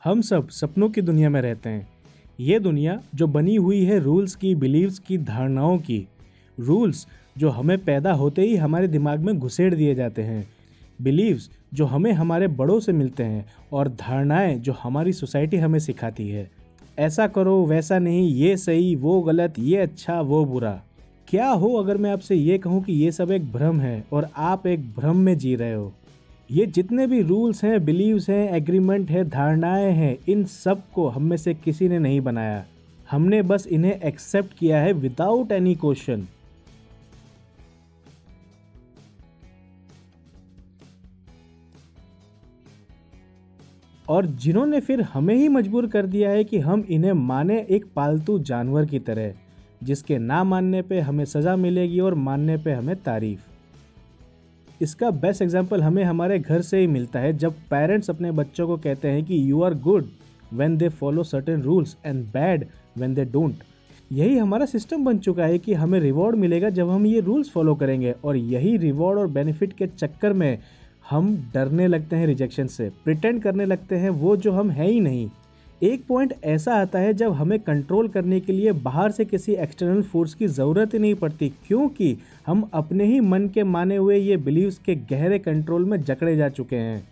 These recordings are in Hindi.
हम सब सपनों की दुनिया में रहते हैं। ये दुनिया जो बनी हुई है रूल्स की, बिलीव्स की, धारणाओं की। रूल्स जो हमें पैदा होते ही हमारे दिमाग में घुसेड़ दिए जाते हैं। बिलीव्स जो हमें हमारे बड़ों से मिलते हैं और धारणाएं जो हमारी सोसाइटी हमें सिखाती है। ऐसा करो, वैसा नहीं, ये सही, वो गलत, ये अच्छा, वो बुरा। क्या हो अगर मैं आपसे ये कहूँ कि ये सब एक भ्रम है और आप एक भ्रम में जी रहे हो। ये जितने भी रूल्स हैं, बिलीव्स हैं, एग्रीमेंट है, धारणाएं हैं, इन सब को हम में से किसी ने नहीं बनाया। हमने बस इन्हें एक्सेप्ट किया है विदाउट एनी क्वेश्चन। और जिन्होंने फिर हमें ही मजबूर कर दिया है कि हम इन्हें माने एक पालतू जानवर की तरह, जिसके ना मानने पे हमें सज़ा मिलेगी और मानने पे हमें तारीफ। इसका बेस्ट एग्जाम्पल हमें हमारे घर से ही मिलता है, जब पेरेंट्स अपने बच्चों को कहते हैं कि you are good when they follow certain rules and bad when they don't. यही हमारा सिस्टम बन चुका है कि हमें रिवॉर्ड मिलेगा जब हम ये रूल्स फॉलो करेंगे, और यही रिवॉर्ड और बेनिफिट के चक्कर में हम डरने लगते हैं रिजेक्शन से, प्रिटेंड करने लगते हैं वो जो हम हैं ही नहीं। एक पॉइंट ऐसा आता है जब हमें कंट्रोल करने के लिए बाहर से किसी एक्सटर्नल फोर्स की ज़रूरत ही नहीं पड़ती, क्योंकि हम अपने ही मन के माने हुए ये बिलीव्स के गहरे कंट्रोल में जकड़े जा चुके हैं।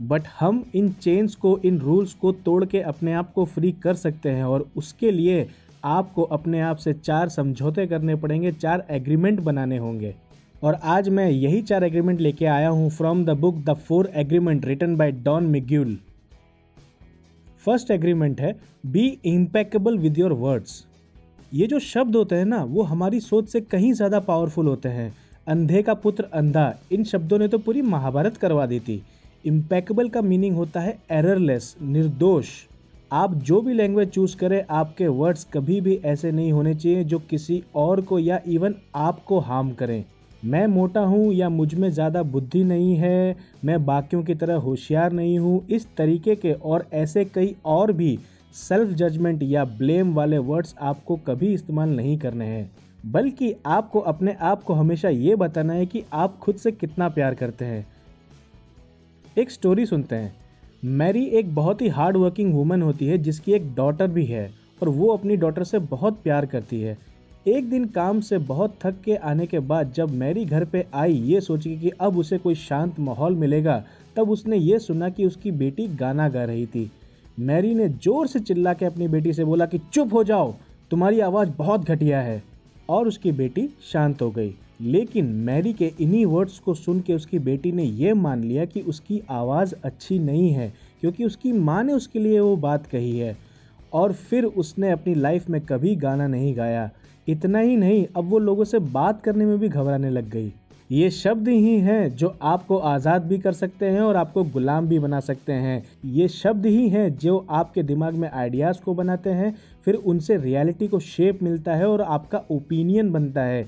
बट हम इन चेन्स को, इन रूल्स को तोड़ के अपने आप को फ्री कर सकते हैं, और उसके लिए आपको अपने आप से 4 समझौते करने पड़ेंगे, 4 एग्रीमेंट बनाने होंगे। और आज मैं यही 4 एग्रीमेंट लेके आया हूँ from the book the 4 agreement written by Don Miguel. First agreement है be impeccable with your words. ये जो शब्द होते हैं ना, वो हमारी सोच से कहीं ज़्यादा पावरफुल होते हैं। अंधे का पुत्र अंधा, इन शब्दों ने तो पूरी महाभारत करवा दी थी। इम्पेकेबल का मीनिंग होता है एररलेस, निर्दोष। आप जो भी लैंग्वेज चूज़ करें, आपके वर्ड्स कभी भी ऐसे नहीं होने चाहिए जो किसी और को या इवन आपको हार्म करें। मैं मोटा हूँ या मुझ में ज़्यादा बुद्धि नहीं है, मैं बाकियों की तरह होशियार नहीं हूँ, इस तरीके के और ऐसे कई और भी सेल्फ जजमेंट या ब्लेम वाले वर्ड्स आपको कभी इस्तेमाल नहीं करने हैं, बल्कि आपको अपने आप को हमेशा ये बताना है कि आप खुद से कितना प्यार करते हैं। एक स्टोरी सुनते हैं। मैरी एक बहुत ही हार्ड वर्किंग वूमन होती है जिसकी एक डॉटर भी है, और वो अपनी डॉटर से बहुत प्यार करती है। एक दिन काम से बहुत थक के आने के बाद जब मैरी घर पे आई ये सोच के कि अब उसे कोई शांत माहौल मिलेगा, तब उसने ये सुना कि उसकी बेटी गाना गा रही थी। मैरी ने जोर से चिल्ला के अपनी बेटी से बोला कि चुप हो जाओ, तुम्हारी आवाज़ बहुत घटिया है, और उसकी बेटी शांत हो गई। लेकिन मैरी के इन्हीं वर्ड्स को सुन के उसकी बेटी ने यह मान लिया कि उसकी आवाज़ अच्छी नहीं है, क्योंकि उसकी माँ ने उसके लिए वो बात कही है, और फिर उसने अपनी लाइफ में कभी गाना नहीं गाया। इतना ही नहीं, अब वो लोगों से बात करने में भी घबराने लग गई। ये शब्द ही हैं जो आपको आज़ाद भी कर सकते हैं और आपको गुलाम भी बना सकते हैं। ये शब्द ही हैं जो आपके दिमाग में आइडियाज़ को बनाते हैं, फिर उनसे रियलिटी को शेप मिलता है और आपका ओपिनियन बनता है।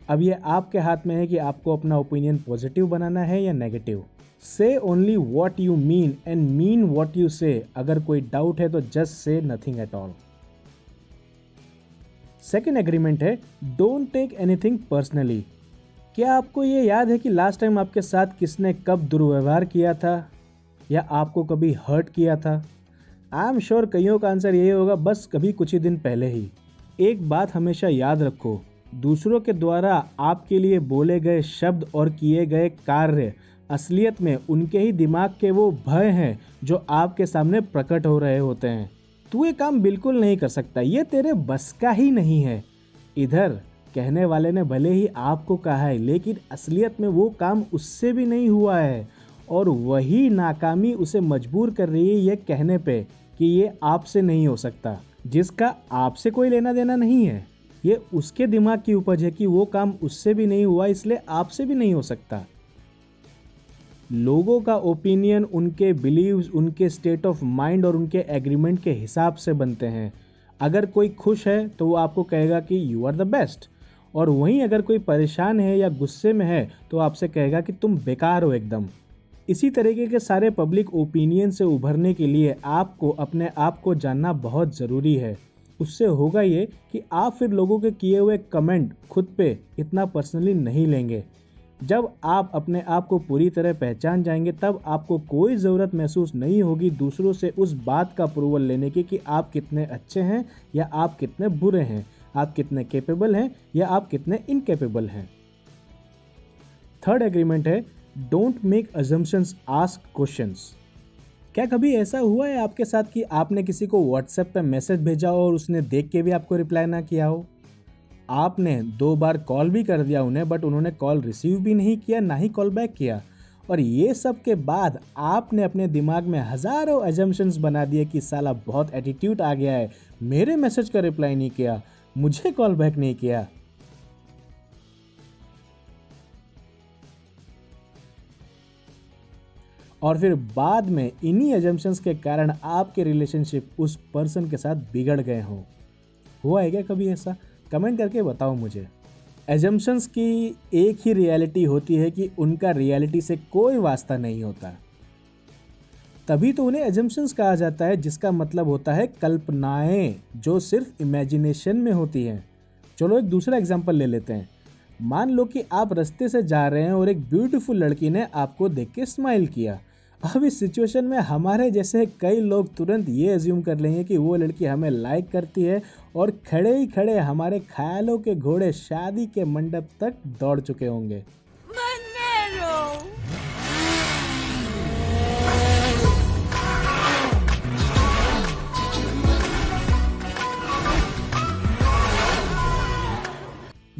अब ये आपके हाथ में है कि आपको अपना ओपिनियन पॉजिटिव बनाना है या नेगेटिव। से only what you mean and mean what you से। अगर कोई डाउट है तो just say nothing at all. Second agreement है डोंट टेक एनीथिंग पर्सनली। क्या आपको ये याद है कि लास्ट टाइम आपके साथ किसने कब दुर्व्यवहार किया था या आपको कभी हर्ट किया था? आई एम श्योर कईयों का आंसर यही होगा, बस कभी कुछ ही दिन पहले ही। एक बात हमेशा याद रखो, दूसरों के द्वारा आपके लिए बोले गए शब्द और किए गए कार्य असलियत में उनके ही दिमाग के वो भय हैं जो आपके सामने प्रकट हो रहे होते हैं। तू ये काम बिल्कुल नहीं कर सकता, ये तेरे बस का ही नहीं है। इधर कहने वाले ने भले ही आपको कहा है, लेकिन असलियत में वो काम उससे भी नहीं हुआ है, और वही नाकामी उसे मजबूर कर रही है ये कहने पे कि ये आपसे नहीं हो सकता, जिसका आपसे कोई लेना देना नहीं है। ये उसके दिमाग की उपज है कि वो काम उससे भी नहीं हुआ, इसलिए आपसे भी नहीं हो सकता। लोगों का ओपिनियन उनके बिलीव्स, उनके स्टेट ऑफ माइंड और उनके एग्रीमेंट के हिसाब से बनते हैं। अगर कोई खुश है तो वो आपको कहेगा कि यू आर द बेस्ट, और वहीं अगर कोई परेशान है या गुस्से में है तो आपसे कहेगा कि तुम बेकार हो एकदम। इसी तरीके के सारे पब्लिक ओपिनियन से उभरने के लिए आपको अपने आप को जानना बहुत ज़रूरी है। उससे होगा ये कि आप फिर लोगों के किए हुए कमेंट खुद पे इतना पर्सनली नहीं लेंगे। जब आप अपने आप को पूरी तरह पहचान जाएंगे तब आपको कोई ज़रूरत महसूस नहीं होगी दूसरों से उस बात का अप्रूवल लेने की कि आप कितने अच्छे हैं या आप कितने बुरे हैं, आप कितने कैपेबल हैं या आप कितने इनकैपेबल हैं। थर्ड एग्रीमेंट है don't make assumptions, ask questions. क्या कभी ऐसा हुआ है आपके साथ कि आपने किसी को व्हाट्सएप पे मैसेज भेजा और उसने देख के भी आपको रिप्लाई ना किया हो? आपने 2 बार कॉल भी कर दिया उन्हें बट उन्होंने कॉल रिसीव भी नहीं किया, ना ही कॉल बैक किया, और ये सब के बाद आपने अपने दिमाग में हज़ारों अजम्पशंस बना दिए कि साला बहुत एटीट्यूड आ गया है, मेरे मैसेज का रिप्लाई नहीं किया, मुझे कॉल बैक नहीं किया। और फिर बाद में इन्हीं अजम्पशंस के कारण आपके रिलेशनशिप उस पर्सन के साथ बिगड़ गए हों। हुआ है क्या कभी ऐसा? कमेंट करके बताओ मुझे। एजम्पशंस की एक ही रियलिटी होती है कि उनका रियलिटी से कोई वास्ता नहीं होता, तभी तो उन्हें एजम्पशंस कहा जाता है, जिसका मतलब होता है कल्पनाएं जो सिर्फ इमेजिनेशन में होती हैं। चलो एक दूसरा एग्जांपल ले लेते हैं। मान लो कि आप रास्ते से जा रहे हैं और एक ब्यूटीफुल लड़की ने आपको देख के स्माइल किया। अब इस सिचुएशन में हमारे जैसे कई लोग तुरंत ये अज्यूम कर लेंगे कि वो लड़की हमें लाइक करती है और खड़े ही खड़े हमारे ख्यालों के घोड़े शादी के मंडप तक दौड़ चुके होंगे।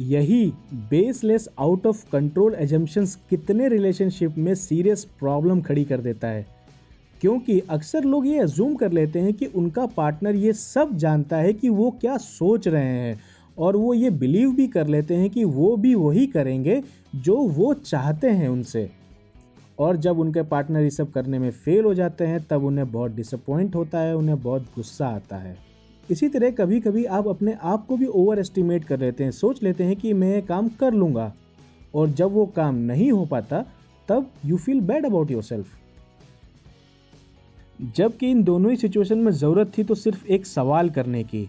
यही baseless out of control assumptions कितने रिलेशनशिप में सीरियस प्रॉब्लम खड़ी कर देता है, क्योंकि अक्सर लोग ये अज्यूम कर लेते हैं कि उनका पार्टनर ये सब जानता है कि वो क्या सोच रहे हैं, और वो ये बिलीव भी कर लेते हैं कि वो भी वही करेंगे जो वो चाहते हैं उनसे। और जब उनके पार्टनर ये सब करने में फेल हो जाते हैं तब उन्हें बहुत डिसअपॉइंट होता है, उन्हें बहुत गुस्सा आता है। इसी तरह कभी कभी आप अपने आप को भी ओवर एस्टिमेट कर लेते हैं, सोच लेते हैं कि मैं ये काम कर लूँगा, और जब वो काम नहीं हो पाता तब you feel bad about yourself. जबकि इन दोनों ही सिचुएशन में ज़रूरत थी तो सिर्फ एक सवाल करने की।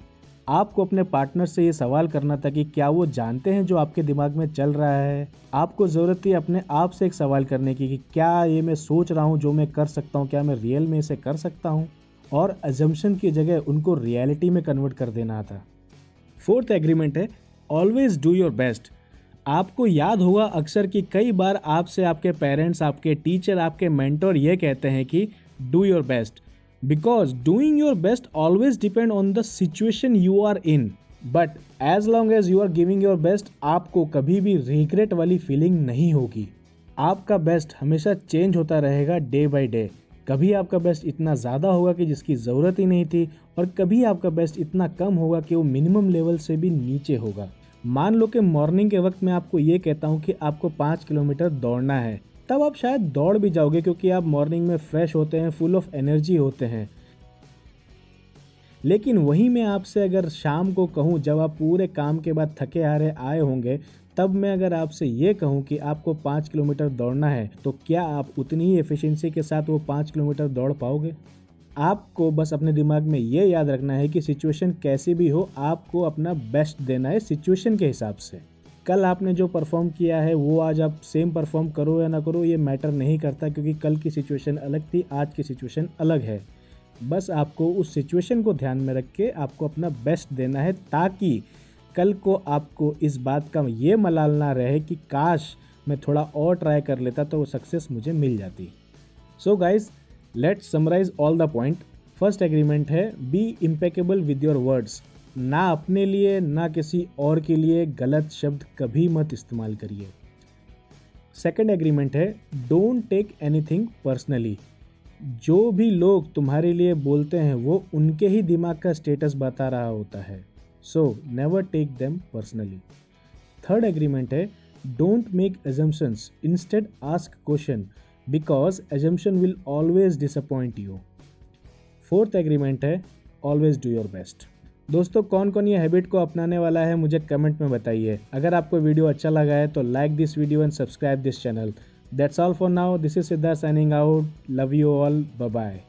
आपको अपने पार्टनर से ये सवाल करना था कि क्या वो जानते हैं जो आपके दिमाग में चल रहा है। आपको ज़रूरत थी अपने आप से एक सवाल करने की कि क्या ये मैं सोच रहा हूँ जो मैं कर सकता हूँ, क्या मैं रियल में इसे कर सकता हूँ, और अजम्पशन की जगह उनको रियलिटी में कन्वर्ट कर देना था। फोर्थ एग्रीमेंट है ऑलवेज डू योर बेस्ट। आपको याद होगा अक्सर कि कई बार आपसे आपके पेरेंट्स, आपके टीचर, आपके मेंटर ये कहते हैं कि do your best, because doing your best always depend on the situation you are in, but as long as you are giving your best आपको कभी भी रिग्रेट वाली फीलिंग नहीं होगी। आपका बेस्ट हमेशा चेंज होता रहेगा डे बाय डे। कभी आपका बेस्ट इतना ज़्यादा होगा कि जिसकी ज़रूरत ही नहीं थी, और कभी आपका बेस्ट इतना कम होगा कि वो मिनिमम लेवल से भी नीचे होगा। मान लो कि मॉर्निंग के वक्त मैं आपको ये कहता हूँ कि आपको 5 किलोमीटर दौड़ना है, तब आप शायद दौड़ भी जाओगे क्योंकि आप मॉर्निंग में फ्रेश होते हैं, फुल ऑफ एनर्जी होते हैं। लेकिन वहीं मैं आपसे अगर शाम को कहूँ जब आप पूरे काम के बाद थके हारे आए होंगे, तब मैं अगर आपसे ये कहूँ कि आपको 5 किलोमीटर दौड़ना है, तो क्या आप उतनी ही एफिशिएंसी के साथ वो 5 किलोमीटर दौड़ पाओगे? आपको बस अपने दिमाग में ये याद रखना है कि सिचुएशन कैसी भी हो, आपको अपना बेस्ट देना है सिचुएशन के हिसाब से। कल आपने जो परफॉर्म किया है वो आज आप सेम परफॉर्म करो या ना करो ये मैटर नहीं करता, क्योंकि कल की सिचुएशन अलग थी, आज की सिचुएशन अलग है। बस आपको उस सिचुएशन को ध्यान में रख के आपको अपना बेस्ट देना है, ताकि कल को आपको इस बात का ये मलाल ना रहे कि काश मैं थोड़ा और ट्राई कर लेता तो वो सक्सेस मुझे मिल जाती। So guys, let's summarize all the point. First agreement है be impeccable with your words. ना अपने लिए ना किसी और के लिए गलत शब्द कभी मत इस्तेमाल करिए। सेकंड एग्रीमेंट है डोंट टेक एनीथिंग पर्सनली। जो भी लोग तुम्हारे लिए बोलते हैं वो उनके ही दिमाग का स्टेटस बता रहा होता है, so never take them personally. Third agreement है don't make assumptions, instead ask question, because assumption will always disappoint you. Fourth agreement है ऑलवेज डू योर बेस्ट। दोस्तों, कौन कौन ये हैबिट को अपनाने वाला है मुझे कमेंट में बताइए। अगर आपको वीडियो अच्छा लगा है तो like this video and subscribe this channel. That's all for now. This is Siddharth signing out. Love you all. Bye bye.